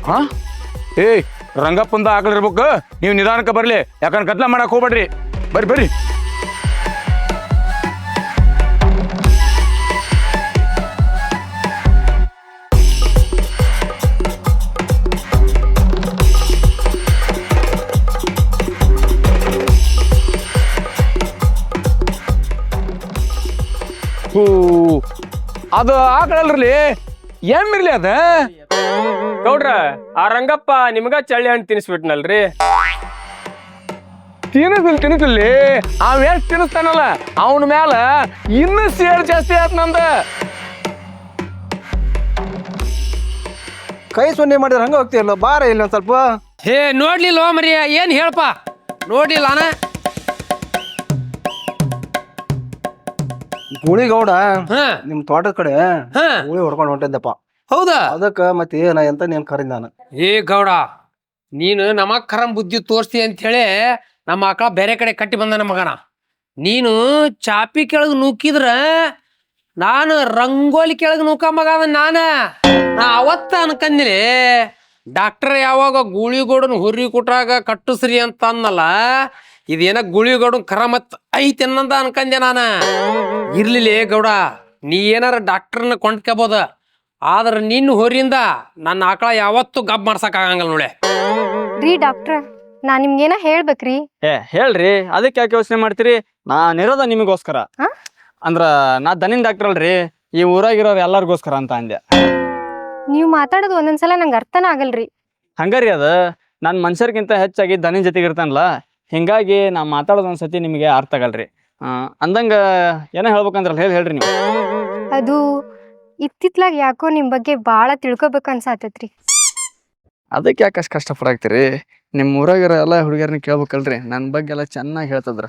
ಹಾ ಏಯ್ ರಂಗಪ್ಪಂದ ಆಕಳಿರ್ಬೇಕು, ನೀವು ನಿಧಾನಕ್ಕೆ ಬರ್ಲಿ, ಯಾಕಂದ್ರೆ ಕತ್ಲ ಮಾಡಕ್ ಹೋಗ್ಬೇಡ್ರಿ. ಬರ್ರಿ ಬರ್ರಿ. ಹೂ ಅದು ಆಕಳಲ್ರಿ, ಎಮ್ಮಿರ್ಲಿ ಅದ. ಗೌಡ್ರ, ಆ ರಂಗಪ್ಪ ನಿಮ್ಗ ಚಳ್ಳಿ ಹಣ್ಣು ತಿನ್ನಿಸ್ಬಿಟ್ನಲ್ರಿ. ತಿನ್ನಿಸಲಿ ಅವ ಎಷ್ಟು ತಿನ್ನಿಸ್ತಾನಲ್ಲ, ಅವನ ಮ್ಯಾಲ ಇನ್ನೂ ಸೇರ್ ಜಾಸ್ತಿ ಆತ್ ನಂದ. ಕೈ ಸೊನ್ನೆ ಮಾಡಿದ್ರೆ ಹಂಗ ಹೋಗ್ತೀಯಲ್ಲ, ಬಾರ ಇಲ್ಲ ಒಂದ್ ಸ್ವಲ್ಪ. ಹೇ ನೋಡ್ಲಿಲ್ಲ ಮರಿಯ, ಏನ್ ಹೇಳಪ್ಪ, ನೋಡ್ಲಿಲ್ಲ ಅಣ್ಣ. ಗೂಳಿ ಗೌಡ ಹಾ ನಿಮ್ ತೋಟದ ಕಡೆ ಹಾ ಗೂಳಿ ಹೊಡ್ಕೊಂಡು ಹೊಂಟಿದ್ದಪ್ಪ. ಹೌದಾ? ಅದಕ್ಕ ಮತ್ತೆ ನಾ ಎಂತ ನೀನ್ ಕರೀದ್ ನಾನು. ಏ ಗೌಡ, ನೀನು ನಮ್ಮ ಕರಂ ಬುದ್ಧಿ ತೋರಿಸ್ತಿ ಅಂತ ಹೇಳಿ ನಮ್ಮ ಆಕಳ ಬೇರೆ ಕಡೆ ಕಟ್ಟಿ ಬಂದನ ಮಗನ. ನೀನು ಚಾಪಿ ಕೆಳಗೆ ನೂಕಿದ್ರ ನಾನು ರಂಗೋಲಿ ಕೆಳಗೆ ನೂಕ ಮಗ ನಾ ಅವತ್ತ ಅನ್ಕಂದಿನಿ. ಡಾಕ್ಟರ್ ಯಾವಾಗ ಗೂಳಿಗೋಡನ್ ಹುರಿ ಕೊಟ್ರಾಗ ಕಟ್ಟುಸ್ರಿ ಅಂತ ಅನ್ನಲ್ಲ, ಇದೇನ ಗೂಳಿಗೋಡನ್ ಕರಮತ್ ಐತಿ ಅನ್ನಂತ ಅನ್ಕಂದೆ ನಾನು. ಇರ್ಲಿಲ್ಲ ಗೌಡ, ನೀ ಏನಾರ ಡಾಕ್ಟರ್ನ ಕೊಂಡ್ಕೋಬೋದ, ಆದ್ರ ನಿನ್ನ ಹೊರಿಯಿಂದ ನನ್ನ ಆಕಳ ಯಾವತ್ತೂ ಗಬ್ ಮಾಡ್ಸಕ್ ಆಗಂಗಲ್ಲ ನೋಡೆ. ರೀ ಡಾಕ್ಟ್ರ, ನಾ ನಿಮ್ಗೇನ ಹೇಳ್ಬೇಕ್ರಿ? ಹೇಳ್ರಿ, ಅದಕ್ಕೆ ಯಾಕೆ ಯೋಚನೆ ಮಾಡ್ತೀರಿ? ನಾನಿರೋದ ನಿಮಗೋಸ್ಕರ. ಅಂದ್ರ ನಾ ದನಿನ್ ಡಾಕ್ಟರ್ ಅಲ್ರಿ, ಈ ಊರಾಗಿರೋರು ಎಲ್ಲರಿಗೋಸ್ಕರ ಅಂತ ಅಂದೆ. ನೀವ್ ಮಾತಾಡೋದು ಒಂದೊಂದ್ಸಲ ನಂಗೆ ಅರ್ಥನ ಆಗಲ್ರಿ. ಹಂಗಾರಿ ಅದ, ನಾನು ಮನುಷ್ಯರ್ಗಿಂತ ಹೆಚ್ಚಾಗಿ ದನಿನ್ ಜೊತೆಗೆ ಇರ್ತಾನಲ್ಲ, ಹಿಂಗಾಗಿ ನಾ ಮಾತಾಡೋದು ಒಂದ್ಸತಿ ನಿಮಗೆ ಅರ್ಥ ಆಗಲ್ರಿ. ಅಂದಂಗ ಏನೋ ಹೇಳ್ಬೇಕಂದ್ರಲ್ಲ, ಹೇಳ್ರಿ ನೀವು. ಅದು ಇತ್ತಿತ್ಲಾಗ ಯಾಕೋ ನಿಮ್ ಬಗ್ಗೆ ಬಾಳ ತಿಳ್ಕೊಬೇಕು ಅನ್ಸಾತತ್ರಿ. ಅದಕ್ಕೆ ಯಾಕೆ ಅಷ್ಟು ಕಷ್ಟಪಡಾಕ್ತೀರಿ? ನಿಮ್ಮ ಊರಾಗಿರೋ ಎಲ್ಲ ಹುಡುಗಿಯರನ್ನ ಕೇಳ್ಬೇಕಲ್ರಿ, ನನ್ನ ಬಗ್ಗೆ ಎಲ್ಲ ಚೆನ್ನಾಗಿ ಹೇಳ್ತದ್ರ.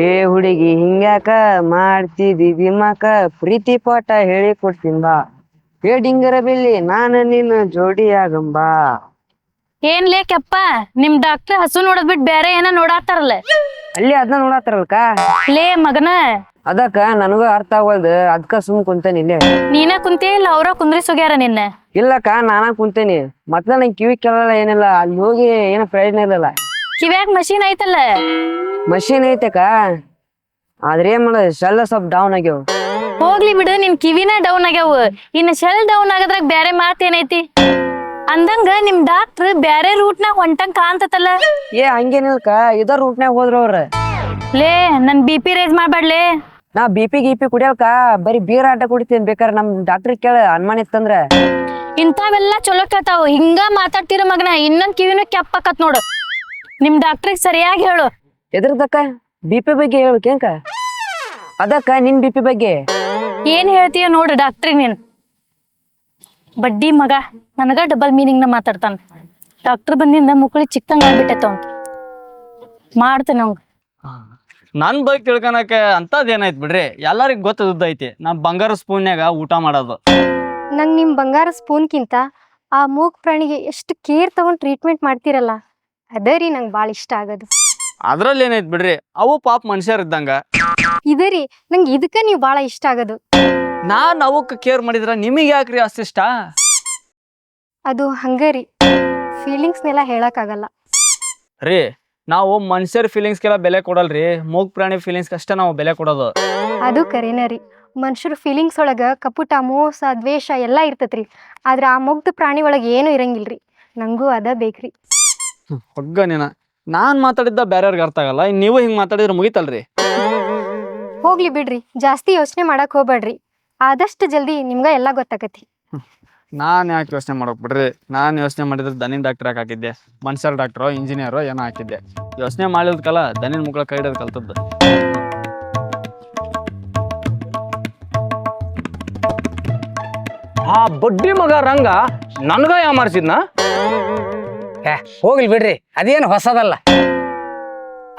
ಏ ಹುಡುಗಿ ಹಿಂಗ್ಯಾಕ ಮಾಡ್ತಿದಿ ದಿಮಾಕ, ಪ್ರೀತಿ ಪಾಠ ಹೇಳಿ ಕೊಡ್ತೀನ್ ಬಾ, ಏ ಡಿಂಗರ ಬೆಳ್ಳಿ ನಾನು ನಿನ್ನ ಜೋಡಿ ಆಗಂಬಾ. ಏನ್ ಲೇಕಪ್ಪ, ನಿಮ್ ಡಾಕ್ಟರ್ ಹಸು ನೋಡದ್ ಬಿಟ್ ಬೇರೆ ಏನ ನೋಡಾತಾರಲ್ಲ. ಅಲ್ಲಿ ಅದನ್ನ ನೋಡತ್ತಾರಲ್ಕ. ಲೇ ಮಗನ, ಅದಕ್ಕ ನನಗೂ ಅರ್ಥ ಆಗವಲ್ದು, ಅದ್ಕ ಸುಮ್ ಕುಂತೇನಿ ಇಲ್ಲೇ. ನೀನ ಕುಂತೇ ಇಲ್ಲ ಅವ್ರ ಕುಂದ್ರಿ ಸುಗ್ಯಾರ ನಿನ್ನ? ಇಲ್ಲಕ್ಕ, ನಾನಾ ಕುಂತೇನಿ. ಮೊದ್ಲ ನಂಗೆ ಕಿವಿ ಕೇಳಲ್ಲ, ಏನಿಲ್ಲ. ಅಲ್ಲಿ ಹೋಗಿ ಏನೋ ಪ್ರಯೋಜನ ಇಲ್ಲಲ್ಲ. ಕಿವ್ಯಾಗ ಮಷೀನ್ ಐತಲ್ಲ. ಮಷೀನ್ ಐತಕ್ಕ, ಆದ್ರೆ ಏನ್ ಮಾಡೋದು, ಶೆಲ್ಲ ಸ್ವಲ್ಪ ಡೌನ್ ಆಗ್ಯಾವ. ಹೋಗ್ಲಿ ಬಿಡು, ನಿನ್ ಕಿವಿನ ಡೌನ್ ಆಗ್ಯಾವ, ಇನ್ನ ಶೆಲ್ ಡೌನ್ ಆಗದ್ರಾಗ ಬ್ಯಾರೆ ಮಾತೇನೈತಿ? ಅಂದಂಗ ನಿಮ್ ಡಾಕ್ಟರ್ ಬ್ಯಾರೆ ರೂಟ್ನಾಗ ಹೊಂಟಂಗ್ ಕಾಣ್ತತಲ್ಲ. ಏ ಹಂಗೇನಿಲ್ಕ, ಇದ ರೂಟ್ನ್ಯಾಗ ಹೋದ್ರ ಅವ್ರ. ಲೇ ನನ್ BP ರೈಸ್ ಮಾಡ್ಬೇಡ್ಲೇ. ನಾ BP ಗೀಪಿ ಕುಡಿಯಲ್ಕ, ಬರೀ ಬೀರ್ ಆಟ ಕುಡಿತೀನಿ. ಬೇಕಾರೆ ನಮ್ ಡಾಕ್ಟರ್ ಕೇಳ ಅನುಮಾನ ಇತ್ತಂದ್ರ. ಇಂಥವೆಲ್ಲ ಚಲೋ ಕೇಳ್ತಾವ, ಹಿಂಗ ಮಾತಾಡ್ತಿರೋ ಮಗನ ಇನ್ನೊಂದ್ ಕಿವಿನೂ ಕೆಪ್ಪಾಕತ್ ನೋಡು. ನಿಮ್ ಡಾಕ್ಟ್ರಿಗೆ ಸರಿಯಾಗಿ ಹೇಳು. ಎದ್ರದಕ್ಕ BP ಬಗ್ಗೆ ಹೇಳ್ಬೇಕೇಂಕ? ಅದಕ್ಕ ನಿನ್ BP ಬಗ್ಗೆ ಏನ್ ಹೇಳ್ತೀಯ ನೋಡು ಡಾಕ್ಟ್ರಿಗೆ ನೀನ್. ಬಡ್ಡಿ ಮಗ ನನಗ ಡಬಲ್ ಮೀನಿಂಗ್ ನ ಮಾತಾಡ್ತಾನ. ಡಾಕ್ಟರ್ ಬಂದಿಂದ ಮುಕ್ಕಳಿ ಚಿಕ್ಕಂಗ ಆಗ್ಬಿಟ್ಟೈತ ಅಂತ ಮಾಡ್ತೇನೆ ಅವಂಗ. ನನ್ನ ಬಗ್ಗೆ ತಿಳ್ಕೊಳಕ್ಕೆ ಅಂತದೇನಾಯ್ತು ಬಿಡ್ರಿ, ಎಲ್ಲರಿಗೂ ಗೊತ್ತೈತಿ ನಾ ಬಂಗಾರ ಸ್ಪೂನ್ಯಾಗ ಊಟ ಮಾಡೋದು. ನಂಗೆ ನಿಮ್ ಬಂಗಾರ ಸ್ಪೂನ್ಕಿಂತ ಆ ಮೂಗ್ ಪ್ರಾಣಿಗೆ ಎಷ್ಟು ಕೇರ್ ತಗೊಂಡ್ ಟ್ರೀಟ್ಮೆಂಟ್ ಮಾಡ್ತಿರಲ್ಲ, ಅದೇ ರೀ ನಂಗೆ ಭಾಳ ಇಷ್ಟ ಆಗೋದು. ಅದ್ರಲ್ಲಿ ಏನೈತ್ ಬಿಡ್ರಿ, ಅವು ಪಾಪ ಮನುಷ್ಯರ್ ಇದ್ದಂಗ. ಇದೇ ರೀ ನಂಗೆ ಇದಕ್ಕ ನೀವು ಭಾಳ ಇಷ್ಟ ಆಗೋದು. ನಾನ್ ಅವಕ್ಕೆ ಕೇರ್ ಮಾಡಿದ್ರ ನಿಮಗೆ ಯಾಕ್ರಿ ಅಷ್ಟಿಷ್ಟ? ಅದು ಹಂಗರಿ, ಫೀಲಿಂಗ್ಸ್ನೆಲ್ಲ ಹೇಳಕ್ಕಾಗಲ್ಲ ರೀ. ನಾವು ಮನುಷ್ಯರ ಫೀಲಿಂಗ್ಸ್ಗೆಲ್ಲ ಬೆಲೆ ಕೊಡಲ್ರಿ, ಮೂಗ್ ಪ್ರಾಣಿ ಫೀಲಿಂಗ್ಸ್ ಅಷ್ಟೇ ನಾವು ಬೆಲೆ ಕೊಡೋದು. ಅದು ಕರೆನ ರೀ. ಮನುಷ್ಯರ ಫೀಲಿಂಗ್ಸ್ ಒಳಗ ಕಪುಟ, ಮೋಸ, ದ್ವೇಷ ಎಲ್ಲ ಇರ್ತೈತ್ರಿ. ಆದ್ರೆ ಆ ಮುಗ್ಧ ಪ್ರಾಣಿ ಒಳಗೆ ಏನು ಇರಂಗಿಲ್ರಿ. ನಂಗೂ ಅದ ಬೇಕ್ರಿ. ಹೊಗ್ಗ ನೀನ, ನಾನ್ ಮಾತಾಡಿದ್ದ ಬೇರೆಯವ್ರಿಗೆ ಅರ್ಥ ಆಗಲ್ಲ, ನೀವು ಹಿಂಗ್ ಮಾತಾಡಿದ್ರೆ ಮುಗಿತಲ್ರಿ. ಹೋಗ್ಲಿ ಬಿಡ್ರಿ, ಜಾಸ್ತಿ ಯೋಚನೆ ಮಾಡಕ್ ಹೋಗ್ಬೇಡ್ರಿ. ಆದಷ್ಟು ಜಲ್ದಿ ನಿಮ್ಗ ಎಲ್ಲ ಗೊತ್ತಾಗತಿ. ನಾನ್ ಯಾಕೆ ಯೋಚನೆ ಮಾಡೋಕ್ ಬಿಡ್ರಿ, ನಾನ್ ಯೋಚನೆ ಮಾಡಿದ್ರೆ ದನಿನ್ ಡಾಕ್ಟರ್ ಯಾಕೆ ಹಾಕಿದ್ದೆ, ಮನುಷ್ಯರ ಡಾಕ್ಟ್ರೋ ಇಂಜಿನಿಯರೋ ಏನೋ ಹಾಕಿದ್ದೆ. ಯೋಚನೆ ಮಾಡಿದ್ಕಲ್ಲ ದನಿನ್ ಮುಗಳ ಕೈ ಹಿಡಿದು ಕಲ್ತದ್ದು. ಆ ಬಡ್ಡಿ ಮಗ ರಂಗ ನನ್ಗ ಯಾಮಾರ್ಸಿದ್ನ? ಹೋಗ್ಲಿ ಬಿಡ್ರಿ, ಅದೇನು ಹೊಸದಲ್ಲ.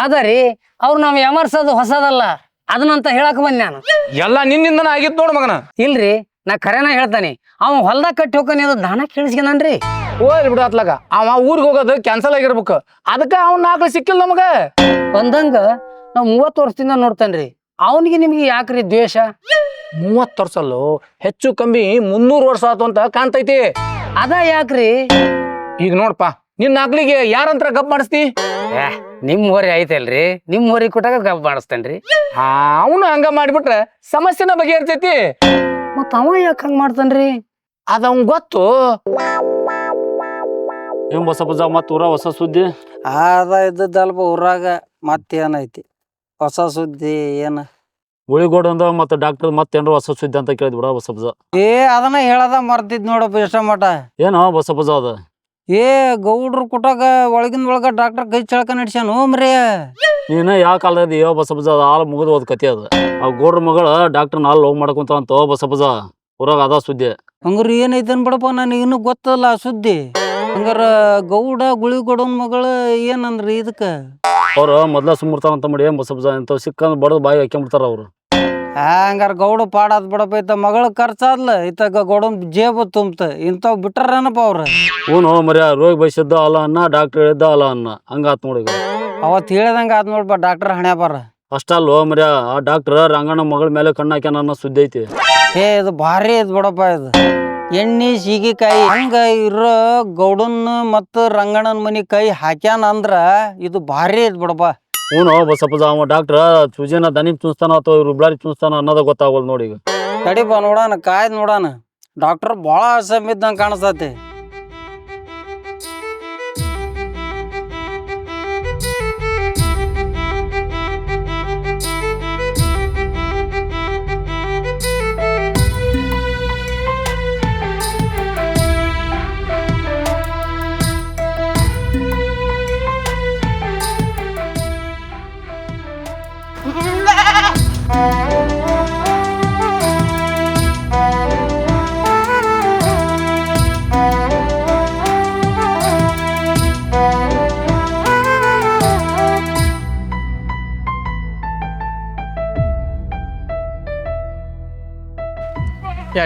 ಅದರಿ ಅವ್ರು ನಾವ್ ಯಮರ್ಸೋದು ಹೊಸದಲ್ಲ, ಅದನ್ನಂತ ಹೇಳಕ್ ಬಂದ್ ನಾನು. ಎಲ್ಲ ನಿನ್ನಿಂದನ ಆಗಿತ್ ನೋಡ್ ಮಗನ. ಇಲ್ರಿ, ನಾ ಖರೇನ ಹೇಳ್ತಾನೆ, ಅವ ಹೊಲ್ದಾಗ ಕಟ್ಟಿ ಹೋಗ್ತಾನೆ, ಅದು ದಾನ ಕೇಳಿಸ್ಕೊಂಡ್ರಿ. ಹೋಗ್ಲಿ ಬಿಡು ಅತ್ಲಾಗ, ಅವ ಊರಿಗೆ ಹೋಗೋದು ಕ್ಯಾನ್ಸಲ್ ಆಗಿರ್ಬೇಕು, ಅದಕ್ಕ ಅವ್ನ ಆಕಳ ಸಿಕ್ಕಿಲ್ಲ ನಮಗ. ಬಂದಂಗ ನಾವ್ 30 ವರ್ಷದಿಂದ ನೋಡ್ತಾನ್ರಿ, ಅವನಿಗೆ ನಿಮ್ಗೆ ಯಾಕ್ರಿ ದ್ವೇಷ? 30 ವರ್ಷ ಅಲ್ಲೋ, ಹೆಚ್ಚು ಕಮ್ಮಿ 300 ವರ್ಷ ಆತು ಅಂತ ಕಾಣ್ತೈತಿ. ಅದ ಯಾಕ್ರಿ? ಈಗ ನೋಡ್ಪ, ನಿನ್ನ ಅಗ್ಲಿಗೆ ಯಾರಂತ್ರ ಗಪ್ ಮಾಡಿಸ್ತಿ? ನಿಮ್ ಹೋರಿ ಐತಲ್ರಿ, ನಿಮ್ ಹೋರಿ ಕೊಟ್ಟಾಗ ಗಪ್ ಮಾಡಿಸ್ತೇನ್ರಿ. ಅವನು ಹಂಗ ಮಾಡಿಬಿಟ್ರೆ ಸಮಸ್ಯೆನ ಬಗೆಹರ್ತೈತಿ. ಮತ್ತ ಅವ ಯಾಕೆ ಹಂಗ ಮಾಡ್ತಾನ್ರಿ? ಅದ ಅವ್ನ್ ಗೊತ್ತು. ಏನ್ ಬಸಪ್ಪಜ ಮತ್ ಊರ ಹೊಸ ಸುದ್ದಿ? ಅದ ಇದ್ದದ್ದಲ್ಪ ಊರಾಗ ಮತ್ತೇನೈತಿ ಹೊಸ ಸುದ್ದಿ ಏನ? ಉಳಿಗೋಡಂದ ಮತ್ತ ಡಾಕ್ಟರ್ ಮತ್ತೇನ್ರ ಹೊಸ ಸುದ್ದಿ ಅಂತ ಕೇಳಿದ್ ಬಿಡ ಬಸಪ್ಪಜ. ಅದನ್ನ ಹೇಳದ ಮರ್ತಿದ್ ನೋಡಪ್ಪ ಎಷ್ಟ ಮಟ. ಏನೋ ಬಸಪ್ಪಜ ಅದ? ಗೌಡ್ರು ಕೊಟ್ಟಾಗ ಒಳಗಿಂದ ಡಾಕ್ಟರ್ ಕೈ ಚಳಕ ನಡ್ಸ್ಯಾನು ಮರೇ. ನೀನ ಯಾವ ಕಾಲದ ಯಾವ ಬಸಪ್ಪಜ? ಅದ ಹಾಲು ಮುಗಿದು ಹೋದ್ ಕತಿ ಅದ. ಆ ಗೌಡ್ರ ಮಗಳ ಡಾಕ್ಟರ್ ನಾಲ್ ಲವ್ ಮಾಡ್ಕೊಂತ ಅಂತ ಬಸಪ್ಪಜ, ಊರಾಗ ಅದ ಸುದ್ದಿ. ಹಂಗಾರ ಏನೈತನ್ ಬಿಡಪ್ಪ, ನನಗೆ ಇನ್ನೂ ಗೊತ್ತಲ್ಲ ಆ ಸುದ್ದಿ. ಹಂಗಾರ ಗೌಡ ಗುಳಿಗೌಡನ್ ಮಗಳ ಏನಂದ್ರಿ ಇದಕ್ಕ? ಅವ್ರ ಮೊದ್ಲ ಸುಮ್ಮಿರ್ತಾರಂತ ಮಾಡಿ ಬಸಪ್ಪಜ ಅಂತ ಸಿಕ್ಕಂದ್ ಬಡದ್ ಬಾಯಿ ಹಾಕ್ಕೊಂಡ್ಬಿಡ್ತಾರ ಅವ್ರು. ಹಂಗಾರ ಗೌಡ ಪಾಡಾದ್ ಬಿಡಪ್ಪ. ಇತ್ತ ಮಗಳ ಖರ್ಚಾದ್ಲ, ಇತ್ತ ಗೌಡನ್ ಜೇಬ ತುಂಬತ. ಇಂಥವ್ ಬಿಟ್ಟಾರನಪ್ಪ ಅವ್ರ. ಹ್ಞೂ ಮರ್ಯಾ, ರೋಗಿ ಬಯಸಿದ್ದ ಅಲ್ಲ ಅನ್ನ, ಡಾಕ್ಟರ್ ಹೇಳಿದ್ದ ಅಲ್ಲ ಅನ್ನ, ಹಂಗಾತ್ ನೋಡಿ. ಅವತ್ ಹೇಳ್ದಂಗ ಆದ್ ನೋಡ್ಪ ಡಾಕ್ಟರ್ ಹಣೆ ಬಾರ. ಅಷ್ಟಲ್ವ ಮರ್ಯಾ, ಆ ಡಾಕ್ಟರ್ ರಂಗಣ್ಣ ಮಗಳ ಮೇಲೆ ಕಣ್ಣು ಹಾಕ್ಯಾನ ಅನ್ನೋ ಸುದ್ದಿ ಐತಿ. ಇದು ಭಾರಿ ಐತ್ ಬಿಡಪ್ಪ. ಇದು ಎಣ್ಣೆ ಸೀಗಿಕಾಯಿ ಹಂಗ ಇರೋ ಗೌಡನ್ ಮತ್ತ ರಂಗಣ್ಣನ ಮನಿ ಕೈ ಹಾಕ್ಯಾನ ಅಂದ್ರ ಇದು ಭಾರಿ ಐತ್ ಬಿಡಪ್ಪ. ಹ್ಞೂ ಬಸಪ್ಪಜ, ಅವ ಡಾಕ್ಟರ್ ಚೂಜಿನ ದನಿ ಚುನ್ಸ್ತಾನ ಅಥವಾ ಇವ್ರು ಬ್ಲಾರಿ ಚುನ್ಸ್ತಾನ ಅನ್ನೋದ ಗೊತ್ತಾಗಲ್ ನೋಡಿ. ಈಗ ತಡಿಪ ನೋಡಾನ, ಕಾಯ್ದು ನೋಡಾನ. ಡಾಕ್ಟರ್ ಭಾಳ ಅಸಮಿದ್ದಂಗೆ ಕಾಣಿಸ್ತತಿ.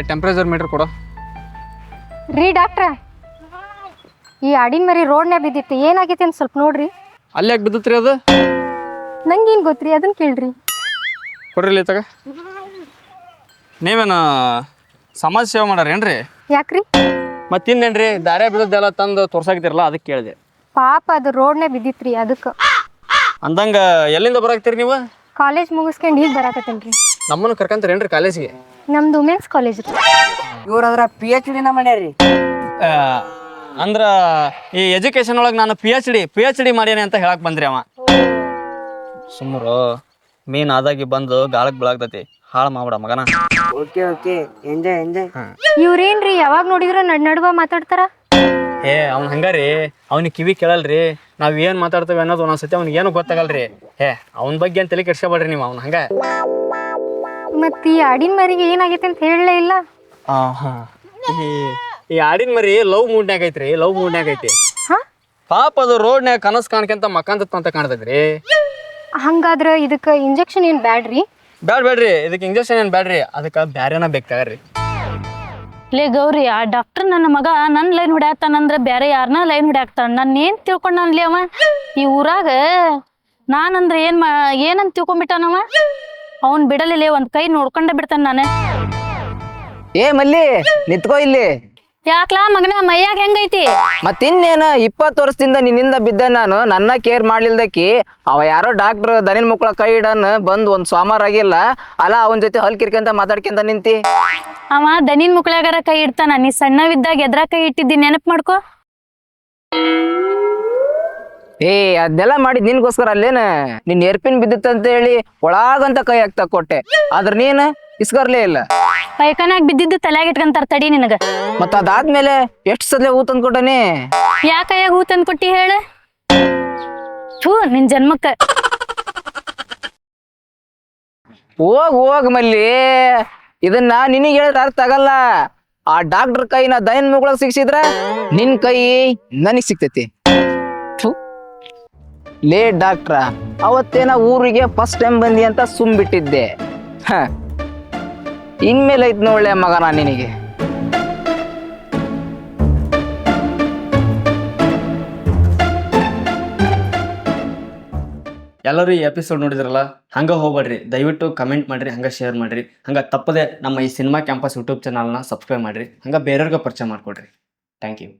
ಟೆಂಪ್ರೇಚರ್ ಮೀಟರ್ ಕೊಡ. ರೀ ಡಾಕ್ಟ್ರ, ಈ ಆಡಿನ ಮರಿ ರೋಡ್ನ್ಯಾಗ ಬಿದ್ದಿತ್ತು, ಏನಾಗೈತಿ ಅಂತ ಸ್ವಲ್ಪ ನೋಡ್ರಿ. ಅಲ್ಲಿ ಯಾಕೆ ಬಿದ್ದತ್ರಿ ಅದು? ನಂಗೇನು ಗೊತ್ತ್ರಿ, ಅದನ್ನ ಕೇಳ್ರಿ. ಕೊಡ್ರಿ ತಗ. ನೀವೇನು ಸಮಾಜ ಸೇವೆ ಮಾಡಾರೇನ್ರಿ? ಯಾಕ್ರಿ? ಮತ್ತಿನ್ನೇನ್ರಿ, ದಾರ್ಯಾಗ ಬಿದ್ದದ್ದೆಲ್ಲ ತಂದು ತೋರ್ಸಾಕ್ತಿರಲ್ಲ, ಅದಕ್ಕೆ ಕೇಳಿದೆ. ಪಾಪ ಅದು ರೋಡ್ನ್ಯಾಗ ಬಿದ್ದಿತ್ರಿ, ಅದಕ್ಕೆ. ಅಂದಂಗ ಎಲ್ಲಿಂದ ಬರಾಕ್ತೀರಿ ನೀವು? ಕಾಲೇಜ್ ಮುಗಿಸ್ಕೊಂಡು ಈಗ ಬರಾಕತ್ತೇನ್ರಿ. ನಮ್ಮನ್ನು ಕರ್ಕಂತೀರೇನ್ರಿ ಕಾಲೇಜ್ಗೆ? ನಮ್ದು ವುಮೆನ್ಸ್ ಕಾಲೇಜ್ ರೀ. ಇವ್ರದ್ರ PhD ಮಾಡ್ಯಾರಿ. ಅಂದ್ರ ಈ ಎಜುಕೇಶನ್ ಒಳಗೆ ನಾನು PhD ಮಾಡ್ಯಾನೆ ಅಂತ ಹೇಳಕ್ ಬಂದ್ರಿ ಅವ. ಸುಮ್ಮರು ಮೀನ್ ಆದಾಗಿ ಬಂದು ಗಾಳಕ್ ಬೆಳಗ್ತತಿ, ಹಾಳು ಮಾಡ್ಬಿಡ ಮಗನ. Okay enjoy. ಇವ್ರೇನ್ರಿ ಯಾವಾಗ ನೋಡಿದ್ರು ನಡುವ ಮಾತಾಡ್ತಾರ? ಅವ್ನ ಹಂಗಾರಿ, ಅವ್ನಿಗೆ ಕಿವಿ ಕೇಳಲ್ರಿ. ನಾವ್ ಏನ್ ಮಾತಾಡ್ತೇವೆ ಅನ್ನೋದು ಒಂದೊಂದ್ಸತಿ ಅವ್ನಿಗೆ ಏನು ಗೊತ್ತಾಗಲ್ರಿ. ಅವನ ಬಗ್ಗೆ ಅಂತ ತಲೆ ಕೆಡ್ಸ್ಕೊಬೇಡ್ರಿ ನೀವು. ಅವ್ನ ಹಂಗ ಮತ್ ಈ ಆಡಿನ ಮರಿಗೆ ಏನಾಗೈತೆ ಅಂತ ಹೇಳಲೇ ಇಲ್ಲ. ಈ ಆಡಿನ ಮರಿ ಲವ್ ಮೂಡ್ನ್ಯಾಗ ಐತ್ರಿ, ಲವ್ ಮೂಡ್ನ್ಯಾಗ ಐತಿ. ಪಾಪ ಅದು ರೋಡ್ನ್ಯಾಗ ಕನಸ್ ಕಾಣ್ಕಂತ ಮಕ್ಕಂತ ಅಂತ ಕಾಣ್ತದ್ರಿ. ಹಂಗಾದ್ರ ಇದಕ್ಕೆ ಇಂಜೆಕ್ಷನ್ ಏನ್ ಬ್ಯಾಡ್ರಿ? ಬ್ಯಾಡ್ರಿ, ಇದಕ್ಕೆ ಇಂಜೆಕ್ಷನ್ ಏನ್ ಬ್ಯಾಡ್ರಿ, ಅದಕ್ಕೆ ಬ್ಯಾರೇನ ಬೇಕಾಗ್ರಿ. ಲೇ ಗೌರಿ, ಆ ಡಾಕ್ಟರ್ ನನ್ನ ಮಗ ನನ್ನ ಲೈನ್ ಹೊಡ್ಯಾಕ್ತಾನಂದ್ರ ಬ್ಯಾರೆ ಯಾರನ್ನ ಲೈನ್ ಹೊಡ್ಯಾಕ್ತಾನ? ನನ್ನ ಏನ್ ತಿಳ್ಕೊಂಡನ್ಲಿ ಅವ? ಈ ಊರಾಗ ನಾನಂದ್ರ ಏನಂತ ತಿಳ್ಕೊಂಡ್ಬಿಟ್ಟಾನವ? ಅವನ್ ಬಿಡಲಿಲ್ಲ, ಒಂದ್ ಕೈ ನೋಡ್ಕೊಂಡ ಬಿಡ್ತಾನ ನಾನು. ಮಲ್ಲಿ ನಿತ್ಕೋ ಇಲ್ಲಿ. ಯಾಕ್ಲಾ ಮಗನ, ಮೈಯಾಗ ಹೆಂಗೈತಿ? ಮತ್ತಿನ್ನೇನ 20 ವರ್ಷದಿಂದ ನಿನ್ನಿಂದ ಬಿದ್ದ ನಾನು, ನನ್ನ ಕೇರ್ ಮಾಡ್ಲಿಲ್ದಕ್ಕಿ ಅವ ಯಾರೋ ಡಾಕ್ಟರ್ ದನಿನ್ ಮಕ್ಕಳ ಕೈ ಇಡನ್ ಬಂದ್ ಒಂದ್ ಸೋಮಾರ ಆಗಿಲ್ಲ ಅಲ್ಲ, ಅವನ್ ಜೊತೆ ಹಲ್ಕಿರ್ಕಂತ ಮಾತಾಡ್ಕೊಂತ ನಿಂತಿ. ಅವ ದನಿನ್ ಮುಕ್ಳ್ಯಾಗಾರ ಕೈ ಇಡ್ತಾನ, ನೀ ಸಣ್ಣವಿದ್ದಾಗ ಎದ್ರ ಕೈ ಇಟ್ಟಿದ್ದಿ ನೆನಪ್ ಮಾಡ್ಕೊ. ಅದನ್ನೆಲ್ಲ ಮಾಡಿದ್ ನಿನ್ಗೋಸ್ಕರ ಅಲ್ಲೇನ? ನಿನ್ ಏರ್ಪಿನ್ ಬಿದ್ದಿತ್ತಂತ ಹೇಳಿ ಒಳಗಂತ ಕೈ ಹಾಕ್ತಾ ಕೊಟ್ಟೆ, ಆದ್ರ ನೀನ್ ಇಸ್ಕರ್ಲೇ ಇಲ್ಲ. ಪೈಖಾನ್ಯಾಗ ಬಿದ್ದಿದ್ದು ತಲ್ಯಾಗ ಇಟ್ಕಂತಾರ ತಡಿ ನಿನಗ. ಮತ್ತ ಅದಾದ್ಮೇಲೆ ಎಷ್ಟ್ ಸಲ ಹೂ ತಂದ್ಕೊಟ್ಟನಿ? ಯಾ ಕೈಯಾಗ ಹೂ ತಂದ್ ಕೊಟ್ಟಿ ಹೇಳ? ಥೂ ನಿನ್ ಜನ್ಮಕ್ಕ. ಹೋಗ್ ಮಲ್ಲಿ, ಇದನ್ನ ನಿನಗೆ ಹೇಳಿದ್ರೆ ಅರ್ಥ ಆಗಲ್ಲ. ಆ ಡಾಕ್ಟರ್ ಕೈನ ದೈನ್ ಮುಗಳಗ್ ಸಿಕ್ಸಿದ್ರ ನಿನ್ ಕೈ ನನಗ್ ಸಿಕ್ತೈತಿ. ಲೇ ಡಾಕ್ಟ್ರ, ಅವತ್ತೇನ ಊರಿಗೆ ಫಸ್ಟ್ ಟೈಮ್ ಬಂದಿ ಅಂತ ಸುಮ್ ಬಿಟ್ಟಿದ್ದೆ. ಇನ್ಮೇಲೆ ಐತ್ ನೋಡ್ಲೆ ಮಗನ ನಿನಗೆ. ಎಲ್ಲರೂ ಈ ಎಪಿಸೋಡ್ ನೋಡಿದ್ರಲ್ಲ, ಹಂಗೆ ಹೋಗ್ಬೇಡ್ರಿ, ದಯವಿಟ್ಟು ಕಮೆಂಟ್ ಮಾಡಿರಿ, ಹಂಗೆ ಶೇರ್ ಮಾಡಿರಿ, ಹಂಗೆ ತಪ್ಪದೆ ನಮ್ಮ ಈ ಸಿನಿಮಾ ಕ್ಯಾಂಪಸ್ ಯೂಟ್ಯೂಬ್ ಚಾನಲ್ನ ಸಬ್ಸ್ಕ್ರೈಬ್ ಮಾಡಿರಿ, ಹಂಗೆ ಬೇರೆಯವ್ರಿಗೆ ಪರಿಚಯ ಮಾಡಿಕೊಡ್ರಿ. Thank you.